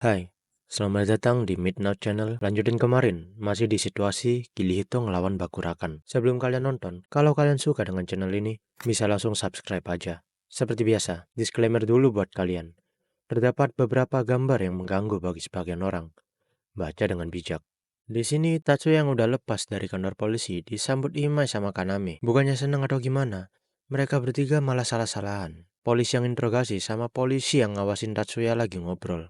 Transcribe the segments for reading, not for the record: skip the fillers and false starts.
Hai, selamat datang di Midnight Channel. Lanjutin kemarin, masih di situasi Gilihito ngelawan Bakurakan. Sebelum kalian nonton, kalau kalian suka dengan channel ini, bisa langsung subscribe aja. Seperti biasa, disclaimer dulu buat kalian. Terdapat beberapa gambar yang mengganggu bagi sebagian orang. Baca dengan bijak. Di sini, Tatsuya yang udah lepas dari kantor polisi disambut Imai sama Kaname. Bukannya senang atau gimana, mereka bertiga malah salah-salahan. Polisi yang interogasi sama polisi yang ngawasin Tatsuya lagi ngobrol.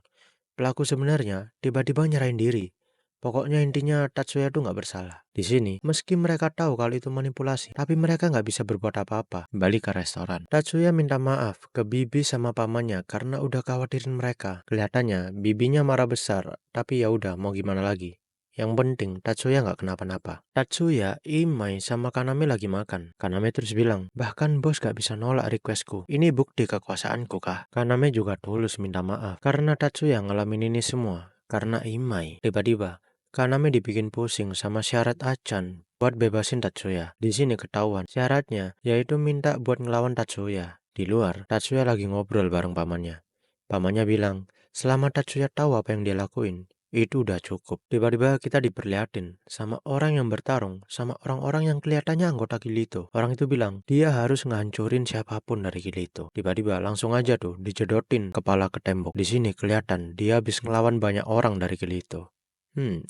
Pelaku sebenarnya tiba-tiba nyerahin diri. Pokoknya intinya Tatsuya tuh nggak bersalah. Di sini, meski mereka tahu kalau itu manipulasi, tapi mereka nggak bisa berbuat apa-apa. Balik ke restoran. Tatsuya minta maaf ke Bibi sama pamannya karena udah khawatirin mereka. Kelihatannya bibinya marah besar, tapi ya udah mau gimana lagi. Yang penting Tatsuya nggak kenapa-napa. Tatsuya, Imai, sama Kaname lagi makan. Kaname terus bilang, bahkan bos gak bisa nolak requestku. Ini bukti kekuasaanku kah? Kaname juga tulus minta maaf karena Tatsuya ngalamin ini semua. Karena Imai. Tiba-tiba, Kaname dibikin pusing sama syarat Achan buat bebasin Tatsuya. Di sini ketahuan syaratnya yaitu minta buat ngelawan Tatsuya. Di luar, Tatsuya lagi ngobrol bareng pamannya. Pamannya bilang, selama Tatsuya tahu apa yang dia lakuin, itu udah cukup. Tiba-tiba kita diperlihatin sama orang yang bertarung sama orang-orang yang kelihatannya anggota Kirito. Orang itu bilang dia harus ngancurin siapapun dari Kirito. Tiba-tiba langsung aja tuh dijedotin kepala ke tembok. Di sini kelihatan dia habis ngelawan banyak orang dari Kirito.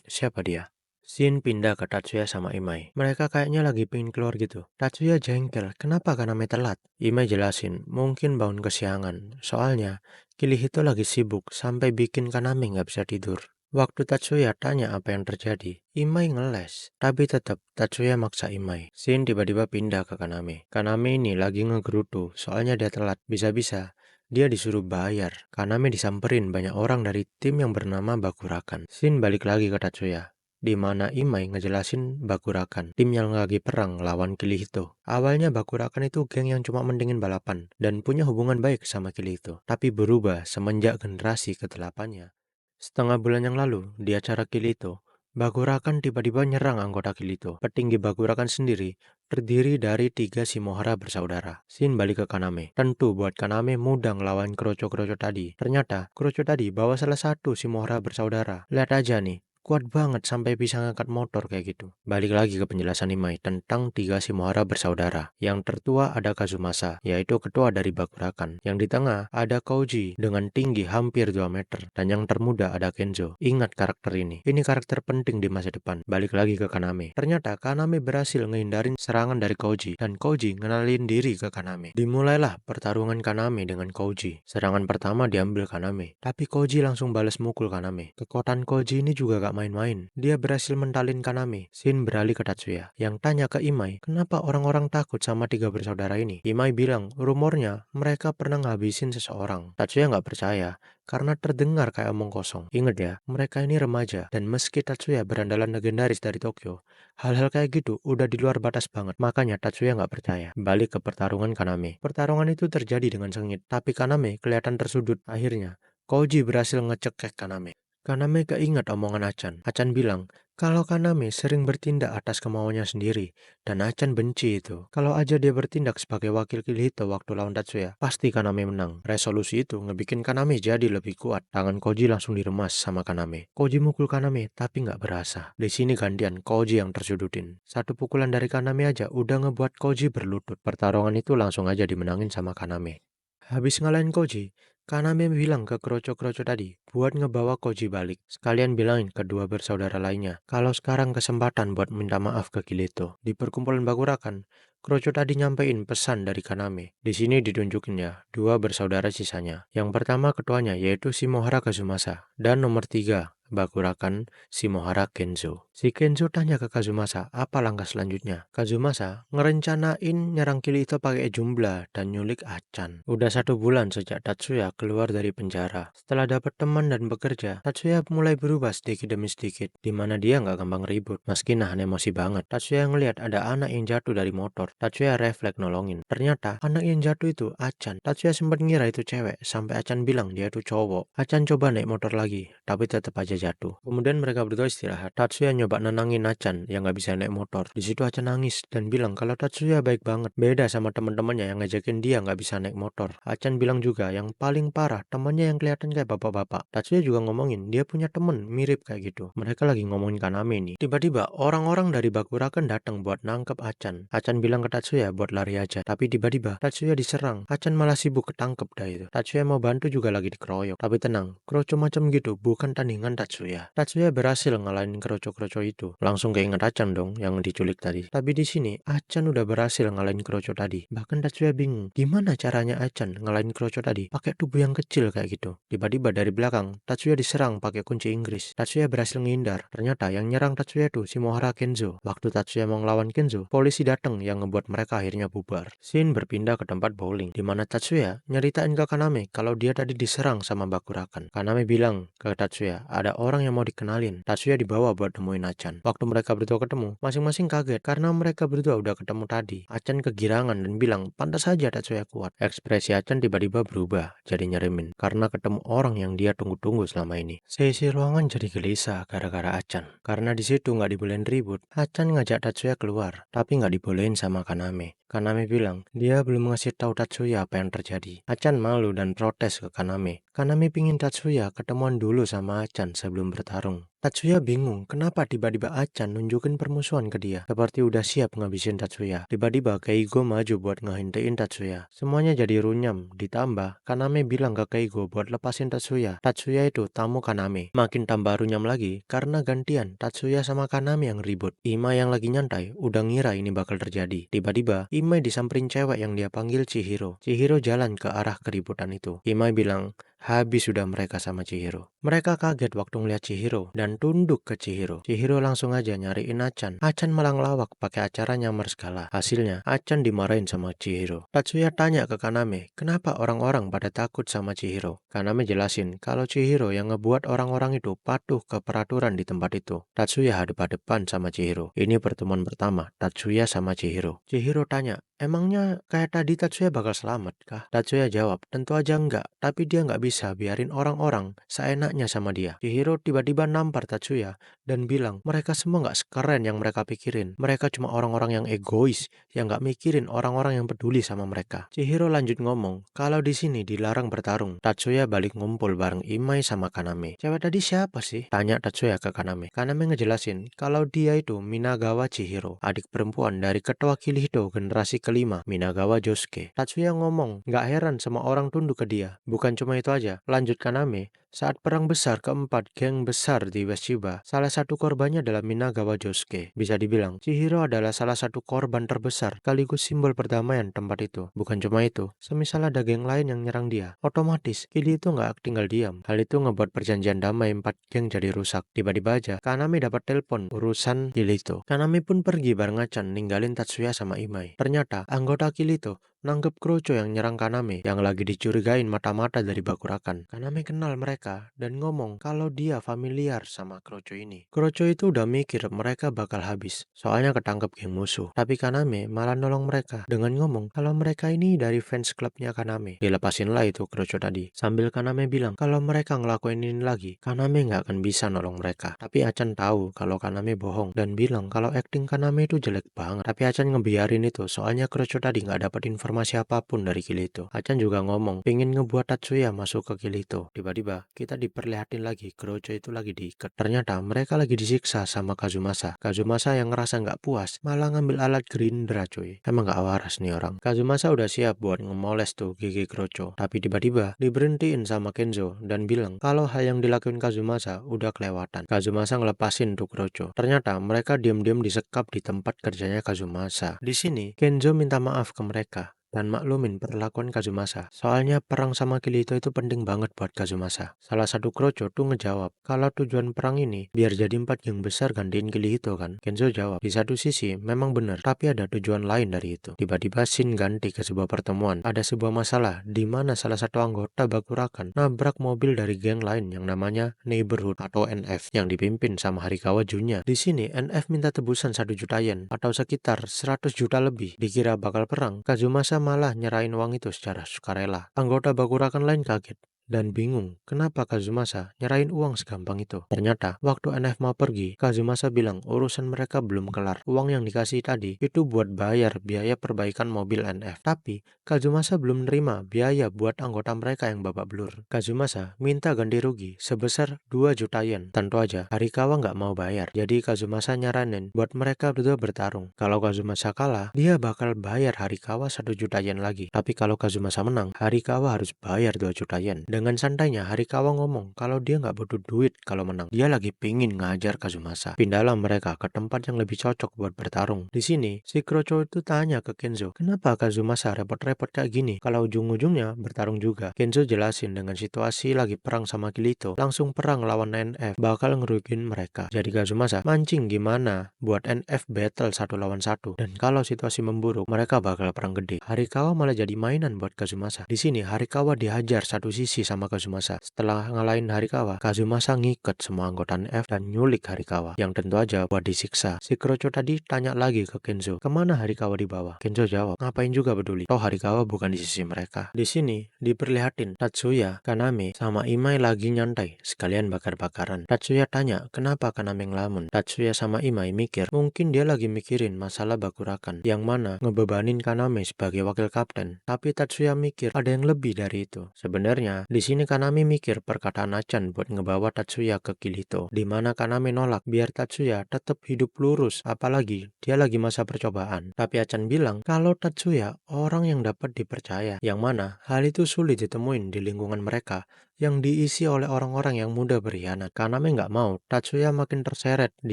Siapa dia? Shin pindah ke Tatsuya sama Imai. Mereka kayaknya lagi pengen keluar gitu. Tatsuya jengkel, kenapa Kaname telat? Imai jelasin, mungkin bangun kesiangan. Soalnya, Kirito lagi sibuk sampai bikin Kaname nggak bisa tidur. Waktu Tatsuya tanya apa yang terjadi, Imai ngeles. Tapi tetap Tatsuya maksa Imai. Shin tiba-tiba pindah ke Kaname. Kaname ini lagi ngegerutu, soalnya dia telat. Bisa-bisa dia disuruh bayar. Kaname disamperin banyak orang dari tim yang bernama Bakurakan. Shin balik lagi ke Tatsuya, di mana Imai ngejelasin Bakurakan, tim yang lagi perang lawan Kirito. Awalnya Bakurakan itu geng yang cuma mendingin balapan dan punya hubungan baik sama Kirito, tapi berubah semenjak generasi ke-8-nya. Setengah bulan yang lalu, di acara Kirito, Bakurakan tiba-tiba nyerang anggota Kirito. Petinggi Bakurakan sendiri terdiri dari 3 Shimohara bersaudara. Shin balik ke Kaname. Tentu buat Kaname mudah ngelawan kroco-kroco tadi. Ternyata, kroco tadi bawa salah satu Shimohara bersaudara. Lihat aja nih, kuat banget sampai bisa ngangkat motor kayak gitu. Balik lagi ke penjelasan Imai tentang 3 Shimohara bersaudara. Yang tertua ada Kazumasa, yaitu ketua dari Bakurakan. Yang di tengah ada Koji dengan tinggi hampir 2 meter. Dan yang termuda ada Kenzo. Ingat karakter ini. Ini karakter penting di masa depan. Balik lagi ke Kaname. Ternyata Kaname berhasil ngehindarin serangan dari Koji. Dan Koji ngenalin diri ke Kaname. Dimulailah pertarungan Kaname dengan Koji. Serangan pertama diambil Kaname. Tapi Koji langsung balas mukul Kaname. Kekuatan Koji ini juga gak main-main. Dia berhasil mentalin Kaname. Shin beralih ke Tatsuya. Yang tanya ke Imai, kenapa orang-orang takut sama 3 bersaudara ini? Imai bilang, rumornya mereka pernah ngabisin seseorang. Tatsuya nggak percaya karena terdengar kayak omong kosong. Ingat ya, mereka ini remaja, dan meski Tatsuya berandalan legendaris dari Tokyo, hal-hal kayak gitu udah di luar batas banget. Makanya Tatsuya nggak percaya. Balik ke pertarungan Kaname. Pertarungan itu terjadi dengan sengit, tapi Kaname kelihatan tersudut. Akhirnya, Koji berhasil ngecekek Kaname. Kaname keinget omongan Achan. Achan bilang, kalau Kaname sering bertindak atas kemauannya sendiri, dan Achan benci itu. Kalau aja dia bertindak sebagai wakil Kirito waktu lawan Tatsuya, pasti Kaname menang. Resolusi itu ngebikin Kaname jadi lebih kuat. Tangan Koji langsung diremas sama Kaname. Koji mukul Kaname, tapi nggak berasa. Di sini gantian Koji yang tersudutin. Satu pukulan dari Kaname aja udah ngebuat Koji berlutut. Pertarungan itu langsung aja dimenangin sama Kaname. Habis ngalahin Koji, Kaname bilang ke kroco-kroco tadi buat ngebawa Koji balik. Sekalian bilangin kedua bersaudara lainnya kalau sekarang kesempatan buat minta maaf ke Kirito. Di perkumpulan Bakurakan, kroco tadi nyampein pesan dari Kaname. Di sini ditunjukin ya, dua bersaudara sisanya. Yang pertama ketuanya yaitu Shimohara Kazumasa dan nomor 3 Bakurakan Shimohara Kenzo. Si Kenzo tanya ke Kazumasa apa langkah selanjutnya. Kazumasa ngerencanain nyerang Kirito pakai jumlah dan nyulik Achan. Udah 1 bulan sejak Tatsuya keluar dari penjara. Setelah dapat teman dan bekerja, Tatsuya mulai berubah sedikit demi sedikit, di mana dia nggak gampang ribut. Meski nahan emosi banget, Tatsuya ngelihat ada anak yang jatuh dari motor. Tatsuya refleks nolongin. Ternyata anak yang jatuh itu Achan. Tatsuya sempat ngira itu cewek, sampai Achan bilang dia itu cowok. Achan coba naik motor lagi, tapi tetap aja jatuh. Kemudian mereka berdua istirahat. Tatsuya nyoba nenangin Achan yang nggak bisa naik motor. Di situ Achan nangis dan bilang kalau Tatsuya baik banget, beda sama teman-temannya yang ngajakin dia nggak bisa naik motor. Achan bilang juga yang paling parah temannya yang kelihatan kayak bapak-bapak. Tatsuya juga ngomongin dia punya temen mirip kayak gitu. Mereka lagi ngomongin Kaname nih. Tiba-tiba orang-orang dari Bakuraken datang buat nangkep Achan. Achan bilang ke Tatsuya buat lari aja. Tapi tiba-tiba Tatsuya diserang. Achan malah sibuk ketangkep dah itu. Tatsuya mau bantu juga lagi dikeroyok. Tapi tenang, kroco macam gitu bukan tandingan Tatsuya. Tatsuya berhasil ngalahin kroco-kroco itu. Langsung keinget Achan dong yang diculik tadi. Tapi di sini Achan udah berhasil ngalahin kroco tadi. Bahkan Tatsuya bingung gimana caranya Achan ngalahin kroco tadi pakai tubuh yang kecil kayak gitu. Tiba-tiba dari belakang Tatsuya diserang pakai kunci Inggris. Tatsuya berhasil menghindar. Ternyata yang nyerang Tatsuya itu Shimohara Kenzo. Waktu Tatsuya mau ngelawan Kenzo, polisi datang yang ngebuat mereka akhirnya bubar. Scene berpindah ke tempat bowling, di mana Tatsuya nyeritain ke Kaname kalau dia tadi diserang sama Bakuraken. Kaname bilang ke Tatsuya ada orang yang mau dikenalin. Tatsuya dibawa buat nemuin Achan. Waktu mereka berdua ketemu, masing-masing kaget karena mereka berdua udah ketemu tadi. Achan kegirangan dan bilang pantas saja Tatsuya kuat. Ekspresi Achan tiba-tiba berubah jadi nyeremin karena ketemu orang yang dia tunggu-tunggu selama ini. Seisi ruangan jadi gelisah gara-gara Achan. Karena di situ nggak dibolehin ribut, Achan ngajak Tatsuya keluar, tapi nggak dibolehin sama Kaname. Kaname bilang dia belum ngasih tahu Tatsuya apa yang terjadi. Achan malu dan protes ke Kaname. Kaname pingin Tatsuya ketemuan dulu sama Achan sebelum bertarung. Tatsuya bingung kenapa tiba-tiba Achan nunjukin permusuhan ke dia. Seperti udah siap ngabisin Tatsuya. Tiba-tiba Keigo maju buat ngehentiin Tatsuya. Semuanya jadi runyam. Ditambah, Kaname bilang ke Keigo buat lepasin Tatsuya. Tatsuya itu tamu Kaname. Makin tambah runyam lagi karena gantian Tatsuya sama Kaname yang ribut. Imai yang lagi nyantai udah ngira ini bakal terjadi. Tiba-tiba Imai disamperin cewek yang dia panggil Chihiro. Chihiro jalan ke arah keributan itu. Imai bilang habis sudah mereka sama Chihiro. Mereka kaget waktu ngeliat Chihiro dan tunduk ke Chihiro. Chihiro langsung aja nyariin Achan. Achan malah ngelawak pakai acara nyamar segala. Hasilnya Achan dimarahin sama Chihiro. Tatsuya tanya ke Kaname, kenapa orang-orang pada takut sama Chihiro? Kaname jelasin kalau Chihiro yang ngebuat orang-orang itu patuh ke peraturan di tempat itu. Tatsuya hadap-hadapan sama Chihiro. Ini pertemuan pertama Tatsuya sama Chihiro. Chihiro tanya, emangnya kayak tadi Tatsuya bakal selamat kah? Tatsuya jawab, tentu aja enggak, tapi dia nggak bisa biarin orang-orang seenaknya sama dia. Chihiro tiba-tiba nampar Tatsuya dan bilang mereka semua nggak sekeren yang mereka pikirin. Mereka cuma orang-orang yang egois yang nggak mikirin orang-orang yang peduli sama mereka. Chihiro lanjut ngomong kalau di sini dilarang bertarung. Tatsuya balik ngumpul bareng Imai sama Kaname. Cewek tadi siapa sih? Tanya Tatsuya ke Kaname. Kaname ngejelasin kalau dia itu Minagawa Chihiro, adik perempuan dari ketua Kilihido generasi kelima Minagawa Josuke. Tatsuya ngomong nggak heran semua orang tunduk ke dia. Bukan cuma itu aja, lanjut Kaname, saat perang besar keempat geng besar di West Chiba, salah satu korbannya adalah Minagawa Josuke. Bisa dibilang, Chihiro adalah salah satu korban terbesar, sekaligus simbol perdamaian tempat itu. Bukan cuma itu, semisal ada geng lain yang nyerang dia, otomatis Kili itu nggak tinggal diam. Hal itu ngebuat perjanjian damai 4 geng jadi rusak. Tiba-tiba aja, Kaname dapat telepon urusan Kirito. Kaname pun pergi bareng Achan ninggalin Tatsuya sama Imai. Ternyata, anggota Kirito nangkep Kroco yang nyerang Kaname yang lagi dicurigain mata-mata dari Bakuraken. Kaname kenal mereka dan ngomong kalau dia familiar sama Kroco ini. Kroco itu udah mikir mereka bakal habis soalnya ketangkep geng musuh. Tapi Kaname malah nolong mereka dengan ngomong kalau mereka ini dari fans klubnya Kaname. Dilepasin lah itu Kroco tadi. Sambil Kaname bilang kalau mereka ngelakuin ini lagi, Kaname nggak akan bisa nolong mereka. Tapi Achan tahu kalau Kaname bohong dan bilang kalau acting Kaname itu jelek banget. Tapi Achan ngebiarin itu soalnya Kroco tadi nggak dapat informasi apapun dari Kirito. Achan juga ngomong pingin ngebuat Tatsuya masuk ke Kirito. Tiba-tiba kita diperlihatin lagi Kroco itu lagi diikat. Ternyata mereka lagi disiksa sama Kazumasa. Kazumasa yang ngerasa nggak puas malah ngambil alat gerindra cuy. Emang nggak waras nih orang. Kazumasa udah siap buat ngemoles tuh gigi Kroco. Tapi tiba-tiba diberhentiin sama Kenzo dan bilang kalau hal yang dilakuin Kazumasa udah kelewatan. Kazumasa ngelepasin tuh Kroco. Ternyata mereka diam-diam disekap di tempat kerjanya Kazumasa. Di sini Kenzo minta maaf ke mereka dan maklumin perlakuan Kazumasa. Soalnya perang sama Kirito itu penting banget buat Kazumasa. Salah satu Kroco tuh ngejawab kalau tujuan perang ini biar jadi 4 geng besar gantiin Kirito kan. Kenzo jawab di satu sisi memang benar tapi ada tujuan lain dari itu. Tiba-tiba scene ganti ke sebuah pertemuan. Ada sebuah masalah di mana salah satu anggota Bakuraken nabrak mobil dari geng lain yang namanya Neighborhood atau NF yang dipimpin sama Harikawa Junya. Di sini NF minta tebusan 1 juta yen atau sekitar 100 juta lebih. Dikira bakal perang, Kazumasa malah nyerahin uang itu secara sukarela. Anggota Bakuraken lain kaget dan bingung kenapa Kazumasa nyerahin uang segampang itu. Ternyata waktu NF mau pergi, Kazumasa bilang urusan mereka belum kelar. Uang yang dikasih tadi itu buat bayar biaya perbaikan mobil NF. Tapi Kazumasa belum nerima biaya buat anggota mereka yang babak belur. Kazumasa minta ganti rugi sebesar 2 juta yen. Tentu aja Harikawa nggak mau bayar. Jadi Kazumasa nyaranin buat mereka berdua bertarung. Kalau Kazumasa kalah, dia bakal bayar Harikawa 1 juta yen lagi. Tapi kalau Kazumasa menang, Harikawa harus bayar 2 juta yen. Dengan santainya Harikawa ngomong kalau dia nggak butuh duit kalau menang. Dia lagi pingin ngajar Kazumasa. Pindahlah mereka ke tempat yang lebih cocok buat bertarung. Di sini, si Kroco itu tanya ke Kenzo, kenapa Kazumasa repot-repot kayak gini kalau ujung-ujungnya bertarung juga. Kenzo jelasin dengan situasi lagi perang sama Kirito, langsung perang lawan NF, bakal ngerugiin mereka. Jadi Kazumasa mancing gimana buat NF battle 1 lawan 1. Dan kalau situasi memburuk, mereka bakal perang gede. Harikawa malah jadi mainan buat Kazumasa. Di sini Harikawa dihajar satu sisi sama Kazumasa. Setelah ngalahin Harikawa, Kazumasa ngikat semua anggota NF dan nyulik Harikawa, yang tentu aja buat disiksa. Si Kroco tadi tanya lagi ke Kenzo, kemana Harikawa dibawa? Kenzo jawab, ngapain juga peduli, toh Harikawa bukan di sisi mereka. Di sini diperlihatin Tatsuya, Kaname, sama Imai lagi nyantai, sekalian bakar-bakaran. Tatsuya tanya, kenapa Kaname ngelamun? Tatsuya sama Imai mikir, mungkin dia lagi mikirin masalah bakurakan, yang mana ngebebanin Kaname sebagai wakil kapten. Tapi Tatsuya mikir ada yang lebih dari itu. Sebenarnya di sini Kaname mikir perkataan Achan buat ngebawa Tatsuya ke Kirito, di mana Kaname nolak biar Tatsuya tetap hidup lurus, apalagi dia lagi masa percobaan. Tapi Achan bilang kalau Tatsuya orang yang dapat dipercaya, yang mana hal itu sulit ditemuin di lingkungan mereka yang diisi oleh orang-orang yang mudah berkhianat. Kaname nggak mau Tatsuya makin terseret di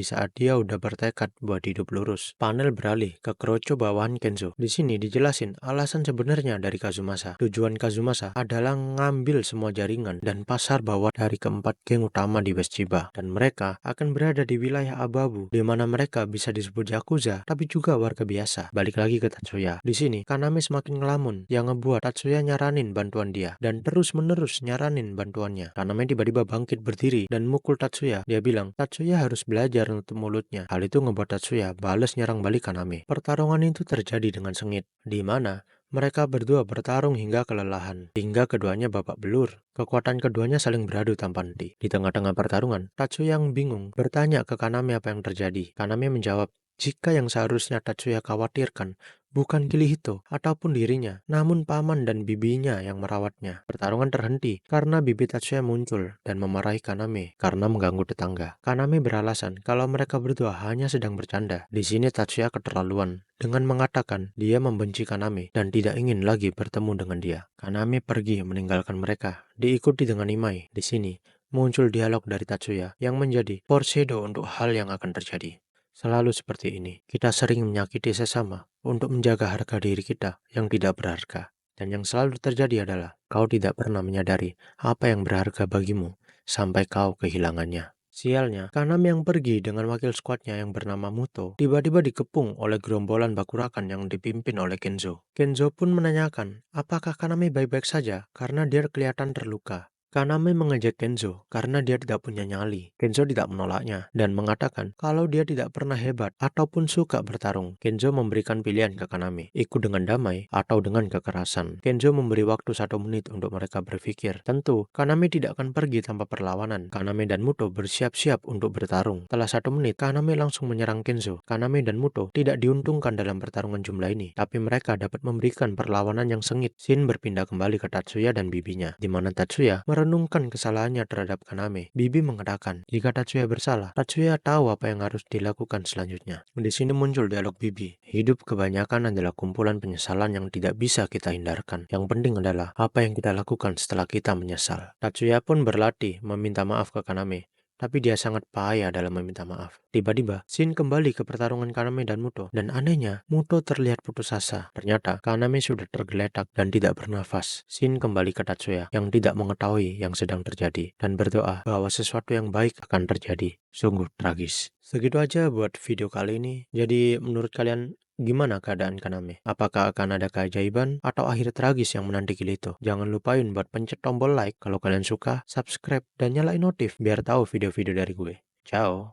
saat dia udah bertekad buat hidup lurus. Panel beralih ke Kroco bawahan Kenzo. Di sini dijelasin alasan sebenarnya dari Kazumasa. Tujuan Kazumasa adalah ngambil semua jaringan dan pasar bawah dari keempat geng utama di West Chiba, dan mereka akan berada di wilayah abu-abu di mana mereka bisa disebut Yakuza tapi juga warga biasa. Balik lagi ke Tatsuya. Di sini Kaname semakin ngelamun yang ngebuat Tatsuya nyaranin bantuan dia dan terus-menerus nyaranin bantuannya. Kaname tiba-tiba bangkit berdiri dan mukul Tatsuya. Dia bilang Tatsuya harus belajar nutup mulutnya. Hal itu ngebuat Tatsuya balas nyerang balik Kaname. Pertarungan itu terjadi dengan sengit, di mana mereka berdua bertarung hingga kelelahan, hingga keduanya babak belur. Kekuatan keduanya saling beradu tanpa henti. Di tengah-tengah pertarungan, Tatsuya yang bingung bertanya ke Kaname apa yang terjadi. Kaname menjawab, jika yang seharusnya Tatsuya khawatirkan bukan Kirito ataupun dirinya, namun paman dan bibinya yang merawatnya. Pertarungan terhenti karena bibi Tatsuya muncul dan memarahi Kaname karena mengganggu tetangga. Kaname beralasan kalau mereka berdua hanya sedang bercanda. Di sini Tatsuya keterlaluan dengan mengatakan dia membenci Kaname dan tidak ingin lagi bertemu dengan dia. Kaname pergi meninggalkan mereka, diikuti dengan Imai. Di sini muncul dialog dari Tatsuya yang menjadi foreshadow untuk hal yang akan terjadi. Selalu seperti ini, kita sering menyakiti sesama untuk menjaga harga diri kita yang tidak berharga. Dan yang selalu terjadi adalah kau tidak pernah menyadari apa yang berharga bagimu sampai kau kehilangannya. Sialnya, Kaname yang pergi dengan wakil skuadnya yang bernama Muto tiba-tiba dikepung oleh gerombolan bakurakan yang dipimpin oleh Kenzo. Kenzo pun menanyakan apakah Kaname baik-baik saja karena dia kelihatan terluka. Kaname mengejek Kenzo karena dia tidak punya nyali. Kenzo tidak menolaknya dan mengatakan kalau dia tidak pernah hebat ataupun suka bertarung. Kenzo memberikan pilihan ke Kaname, ikut dengan damai atau dengan kekerasan. Kenzo memberi waktu 1 menit untuk mereka berpikir. Tentu, Kaname tidak akan pergi tanpa perlawanan. Kaname dan Muto bersiap-siap untuk bertarung. Setelah 1 menit, Kaname langsung menyerang Kenzo. Kaname dan Muto tidak diuntungkan dalam pertarungan jumlah ini, tapi mereka dapat memberikan perlawanan yang sengit. Shin berpindah kembali ke Tatsuya dan bibinya, di mana Tatsuya merenungkan kesalahannya terhadap Kaname. Bibi mengatakan, jika Tatsuya bersalah, Tatsuya tahu apa yang harus dilakukan selanjutnya. Di sini muncul dialog Bibi. Hidup kebanyakan adalah kumpulan penyesalan yang tidak bisa kita hindarkan. Yang penting adalah apa yang kita lakukan setelah kita menyesal. Tatsuya pun berlatih meminta maaf ke Kaname, tapi dia sangat payah dalam meminta maaf. Tiba-tiba, Shin kembali ke pertarungan Kaname dan Muto, dan anehnya, Muto terlihat putus asa. Ternyata, Kaname sudah tergeletak dan tidak bernafas. Shin kembali ke Tatsuya, yang tidak mengetahui yang sedang terjadi, dan berdoa bahwa sesuatu yang baik akan terjadi. Sungguh tragis. Segitu aja buat video kali ini. Jadi, menurut kalian, gimana keadaan Kaname? Apakah akan ada keajaiban atau akhir tragis yang menanti Kirito? Jangan lupain buat pencet tombol like kalau kalian suka, subscribe, dan nyalain notif biar tahu video-video dari gue. Ciao!